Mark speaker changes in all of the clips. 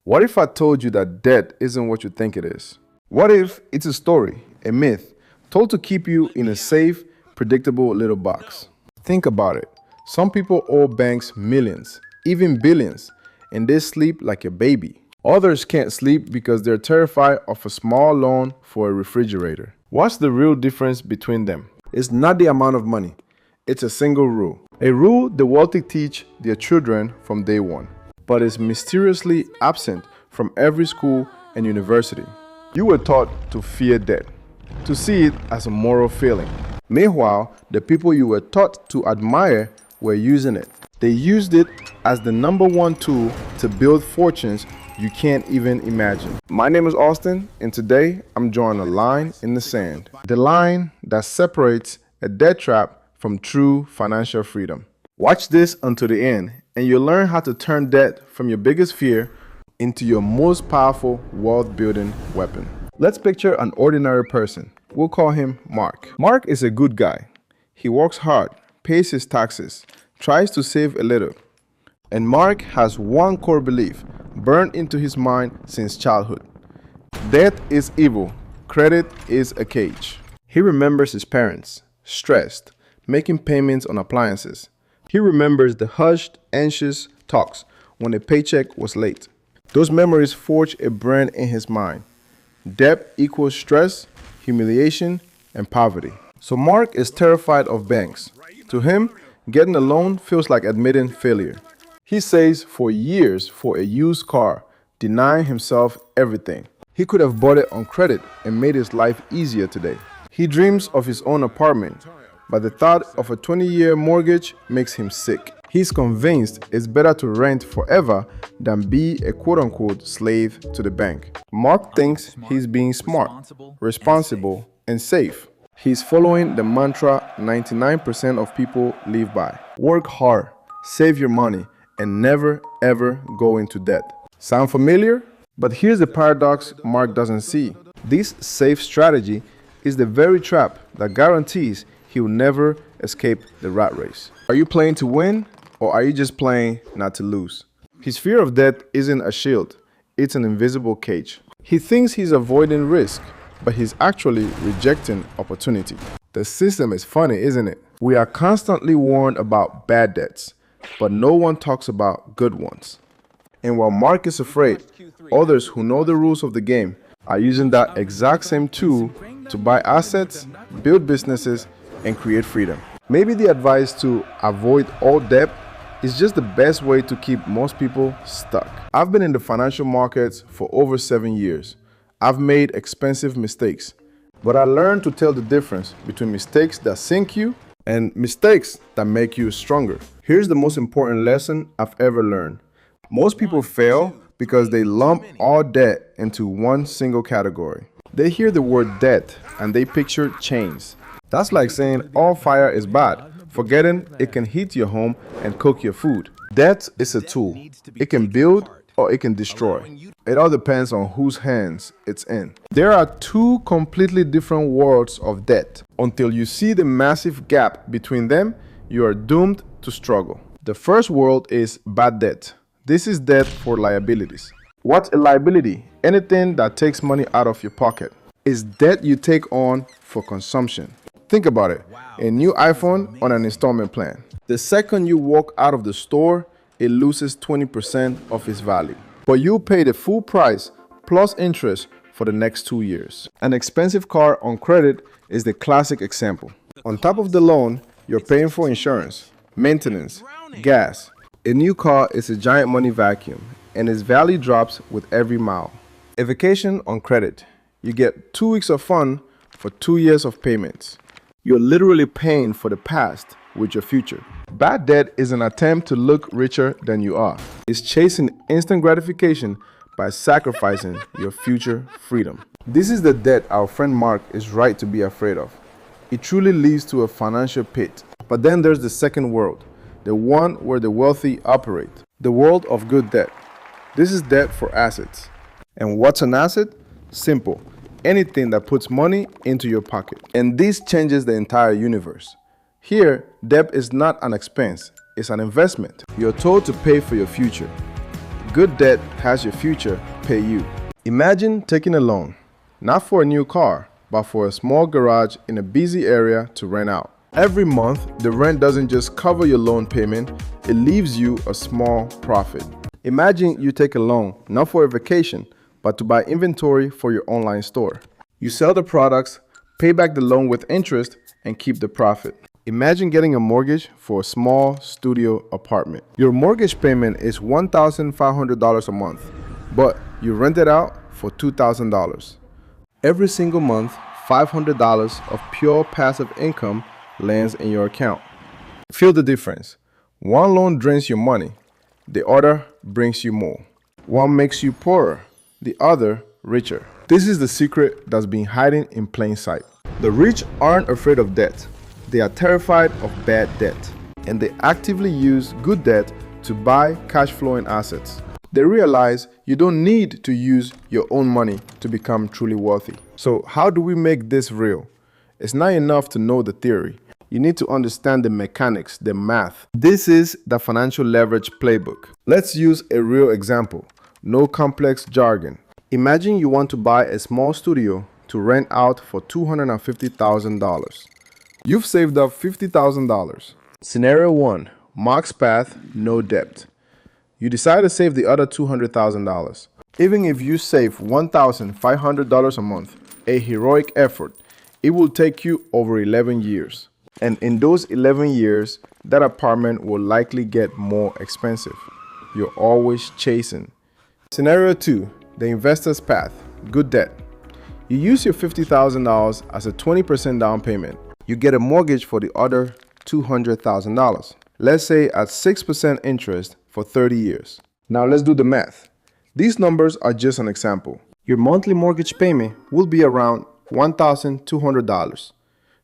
Speaker 1: What if I told you that debt isn't what you think it is? What if it's a story, a myth, told to keep you in a safe, predictable little box? Think about it. Some people owe banks millions, even billions, and they sleep like a baby. Others can't sleep because they're terrified of a small loan for a refrigerator. What's the real difference between them? It's not the amount of money. It's a single rule. A rule the wealthy teach their children from day one, but is mysteriously absent from every school and university. You were taught to fear debt, to see it as a moral failing. Meanwhile, the people you were taught to admire were using it. They used it as the #1 tool to build fortunes you can't even imagine. My name is Austin, and today I'm drawing a line in the sand. The line that separates a debt trap from true financial freedom. Watch this until the end, and you'll learn how to turn debt from your biggest fear into your most powerful wealth-building weapon. Let's picture an ordinary person. We'll call him Mark. Mark is a good guy. He works hard, pays his taxes, tries to save a little. And Mark has one core belief burned into his mind since childhood. Debt is evil. Credit is a cage. He remembers his parents, stressed, making payments on appliances. He remembers the hushed, anxious talks when a paycheck was late. Those memories forge a brand in his mind. Debt equals stress, humiliation, and poverty. So Mark is terrified of banks. To him, getting a loan feels like admitting failure. He saves for years for a used car, denying himself everything. He could have bought it on credit and made his life easier today. He dreams of his own apartment, but the thought of a 20-year mortgage makes him sick. He's convinced it's better to rent forever than be a quote-unquote slave to the bank. Mark thinks he's being smart, responsible, and safe. He's following the mantra 99% of people live by. Work hard, save your money, and never ever go into debt. Sound familiar? But here's the paradox Mark doesn't see. This safe strategy is the very trap that guarantees he'll never escape the rat race. Are you playing to win, or are you just playing not to lose? His fear of debt isn't a shield, it's an invisible cage. He thinks he's avoiding risk, but he's actually rejecting opportunity. The system is funny, isn't it? We are constantly warned about bad debts, but no one talks about good ones. And while Mark is afraid, others who know the rules of the game are using that exact same tool to buy assets, build businesses, and create freedom. Maybe the advice to avoid all debt is just the best way to keep most people stuck. I've been in the financial markets for over 7 years. I've made expensive mistakes, but I learned to tell the difference between mistakes that sink you and mistakes that make you stronger. Here's the most important lesson I've ever learned. Most people fail because they lump all debt into one single category. They hear the word debt and they picture chains. That's like saying all fire is bad, forgetting it can heat your home and cook your food. Debt is a tool. It can build or it can destroy. It all depends on whose hands it's in. There are two completely different worlds of debt. Until you see the massive gap between them, you are doomed to struggle. The first world is bad debt. This is debt for liabilities. What's a liability? Anything that takes money out of your pocket. It's debt you take on for consumption. Think about it. A new iPhone on an installment plan. The second you walk out of the store, it loses 20% of its value. But you pay the full price plus interest for the next 2 years. An expensive car on credit is the classic example. On top of the loan, you're paying for insurance, maintenance, gas. A new car is a giant money vacuum, and its value drops with every mile. A vacation on credit. You get 2 weeks of fun for 2 years of payments. You're literally paying for the past with your future. Bad debt is an attempt to look richer than you are. It's chasing instant gratification by sacrificing your future freedom. This is the debt our friend Mark is right to be afraid of. It truly leads to a financial pit. But then there's the second world, the one where the wealthy operate. The world of good debt. This is debt for assets. And what's an asset? Simple. Anything that puts money into your pocket. And this changes the entire universe. Here, debt is not an expense, it's an investment. You're told to pay for your future. Good debt has your future pay you. Imagine taking a loan, not for a new car, but for a small garage in a busy area to rent out. Every month, the rent doesn't just cover your loan payment, it leaves you a small profit. Imagine you take a loan, not for a vacation, but to buy inventory for your online store. You sell the products, pay back the loan with interest, and keep the profit. Imagine getting a mortgage for a small studio apartment. Your mortgage payment is $1,500 a month, but you rent it out for $2,000. Every single month, $500 of pure passive income lands in your account. Feel the difference. One loan drains your money, the other brings you more. One makes you poorer, the other richer. This is the secret that's been hiding in plain sight. The rich aren't afraid of debt. They are terrified of bad debt, and they actively use good debt to buy cash flowing assets. They realize you don't need to use your own money to become truly wealthy. So how do we make this real? It's not enough to know the theory. You need to understand the mechanics, the math. This is the financial leverage playbook. Let's use a real example. No complex jargon. Imagine you want to buy a small studio to rent out for $250,000. You've saved up $50,000. Scenario 1. Max path, no debt. You decide to save the other $200,000. Even if you save $1,500 a month, a heroic effort, it will take you over 11 years. And in those 11 years, that apartment will likely get more expensive. You're always chasing. Scenario 2. The investor's path, good debt. You use your $50,000 as a 20% down payment. You get a mortgage for the other $200,000. Let's say at 6% interest for 30 years. Now let's do the math. These numbers are just an example. Your monthly mortgage payment will be around $1,200.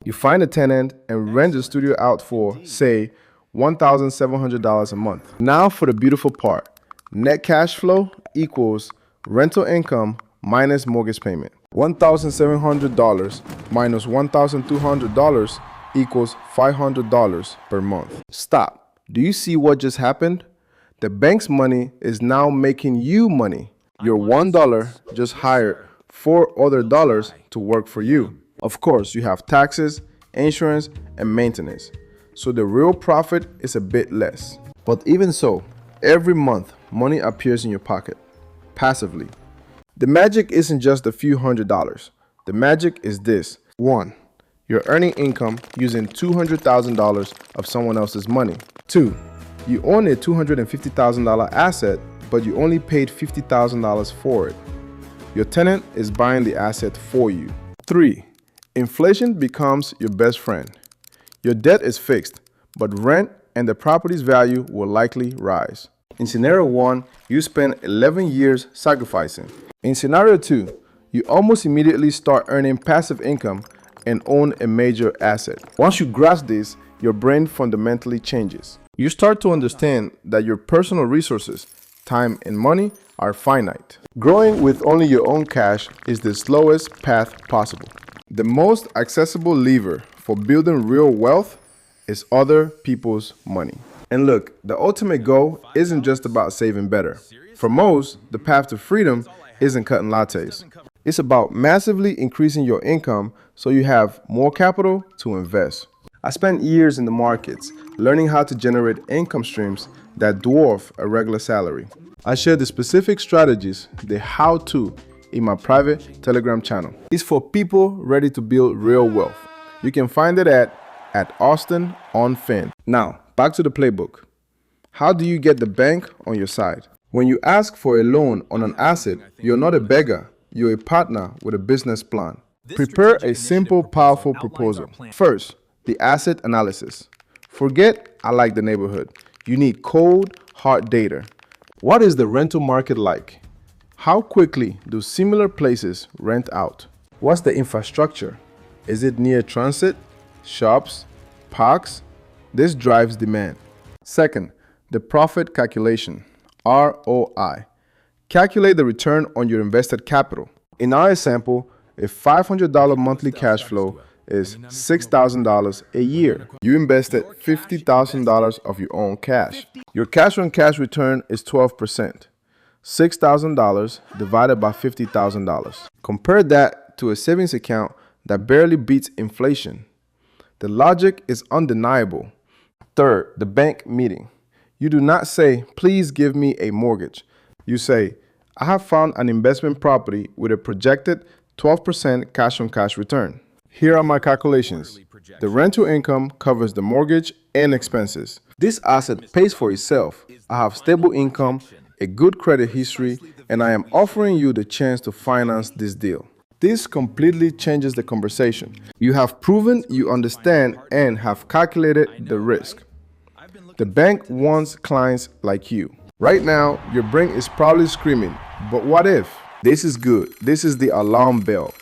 Speaker 1: You find a tenant and rent the studio out for, say, $1,700 a month. Now for the beautiful part. Net cash flow equals rental income minus mortgage payment. $1,700 minus $1,200 equals $500 per month. Stop. Do you see what just happened? The bank's money is now making you money. Your $1 just hired $4 other dollars to work for you. Of course, you have taxes, insurance, and maintenance. So the real profit is a bit less. But even so, every month, money appears in your pocket, passively. The magic isn't just a few $100s. The magic is this. 1. You're earning income using $200,000 of someone else's money. 2. You own a $250,000 asset, but you only paid $50,000 for it. Your tenant is buying the asset for you. 3. Inflation becomes your best friend. Your debt is fixed, but rent and the property's value will likely rise. In scenario 1, you spend 11 years sacrificing. In scenario 2, you almost immediately start earning passive income and own a major asset. Once you grasp this, your brain fundamentally changes. You start to understand that your personal resources, time and money, are finite. Growing with only your own cash is the slowest path possible. The most accessible lever for building real wealth is other people's money. And look, the ultimate goal isn't just about saving better. For most, the path to freedom isn't cutting lattes. It's about massively increasing your income so you have more capital to invest. I spent years in the markets learning how to generate income streams that dwarf a regular salary. I share the specific strategies, the how-to, in my private Telegram channel. It's for people ready to build real wealth. You can find it at Austin on Fin. Now, back to the playbook. How do you get the bank on your side? When you ask for a loan on an asset, you're not a beggar, you're a partner with a business plan. Prepare a simple, powerful proposal. First, the asset analysis. Forget I like the neighborhood. You need cold, hard data. What is the rental market like? How quickly do similar places rent out? What's the infrastructure? Is it near transit, shops, parks? This drives demand. Second, the profit calculation, ROI. Calculate the return on your invested capital. In our example, a $500 monthly cash flow is $6,000 a year. You invested $50,000 of your own cash. Your cash on cash return is 12%. $6,000 divided by $50,000. Compare that to a savings account that barely beats inflation. The logic is undeniable. Third, the bank meeting. You do not say, please give me a mortgage. You say, I have found an investment property with a projected 12% cash-on-cash return. Here are my calculations. The rental income covers the mortgage and expenses. This asset pays for itself. I have stable income, a good credit history, and I am offering you the chance to finance this deal. This completely changes the conversation. You have proven you understand and have calculated the risk. The bank wants clients like you. Right now, your brain is probably screaming, but what if? This is good. This is the alarm bell.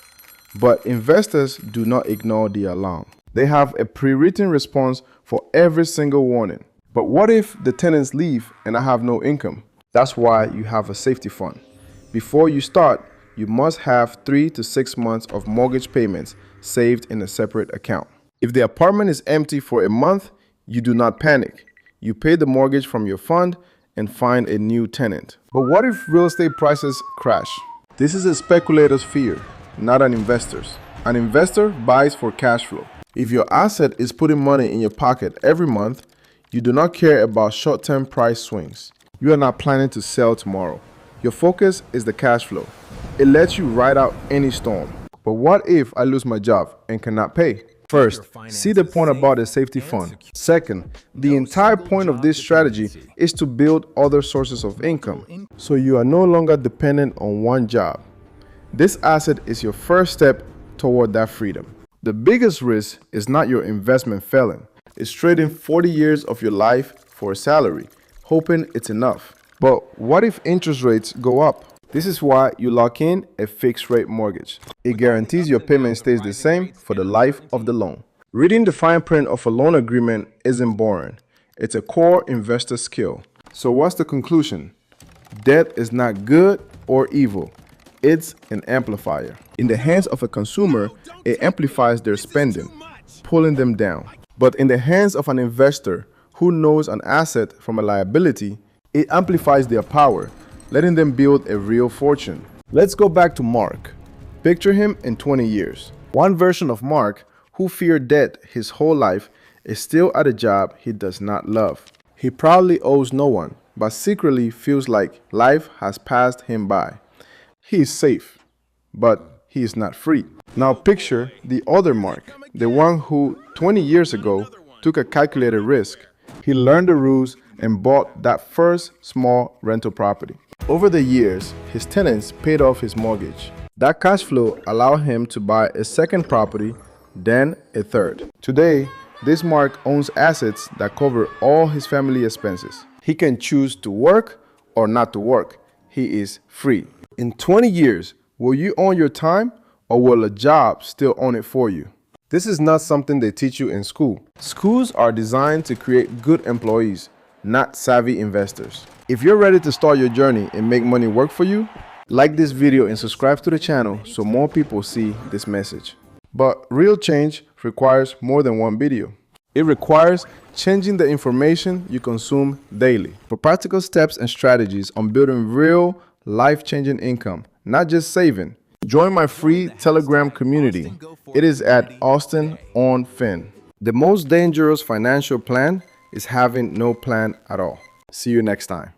Speaker 1: But investors do not ignore the alarm. They have a pre-written response for every single warning. But what if the tenants leave and I have no income? That's why you have a safety fund. Before you start, you must have 3 to 6 months of mortgage payments saved in a separate account. If the apartment is empty for a month, you do not panic. You pay the mortgage from your fund and find a new tenant. But what if real estate prices crash? This is a speculator's fear, not an investor's. An investor buys for cash flow. If your asset is putting money in your pocket every month, you do not care about short-term price swings. You are not planning to sell tomorrow. Your focus is the cash flow. It lets you ride out any storm. But what if I lose my job and cannot pay? First, see the point about a safety fund. Second, the entire point of this strategy is to build other sources of income, so you are no longer dependent on one job. This asset is your first step toward that freedom. The biggest risk is not your investment failing. It's trading 40 years of your life for a salary, hoping it's enough. But what if interest rates go up? This is why you lock in a fixed rate mortgage. It guarantees your payment stays the same for the life of the loan. Reading the fine print of a loan agreement isn't boring. It's a core investor skill. So what's the conclusion? Debt is not good or evil. It's an amplifier. In the hands of a consumer, it amplifies their spending, pulling them down. But in the hands of an investor who knows an asset from a liability, it amplifies their power, letting them build a real fortune. Let's go back to Mark. Picture him in 20 years. One version of Mark, who feared debt his whole life, is still at a job he does not love. He probably owes no one, but secretly feels like life has passed him by. He is safe, but he is not free. Now picture the other Mark, the one who 20 years ago took a calculated risk. He learned the rules and bought that first small rental property. Over the years, his tenants paid off his mortgage. That cash flow allowed him to buy a second property, then a third. Today, this Mark owns assets that cover all his family expenses. He can choose to work or not to work. He is free. In 20 years, will you own your time or will a job still own it for you? This is not something they teach you in school. Schools are designed to create good employees, not savvy investors. If you're ready to start your journey and make money work for you, like this video and subscribe to the channel so more people see this message. But real change requires more than one video. It requires changing the information you consume daily. For practical steps and strategies on building real, life-changing income, not just saving, join my free Telegram community. It is at Austin on Fin. The most dangerous financial plan is having no plan at all. See you next time.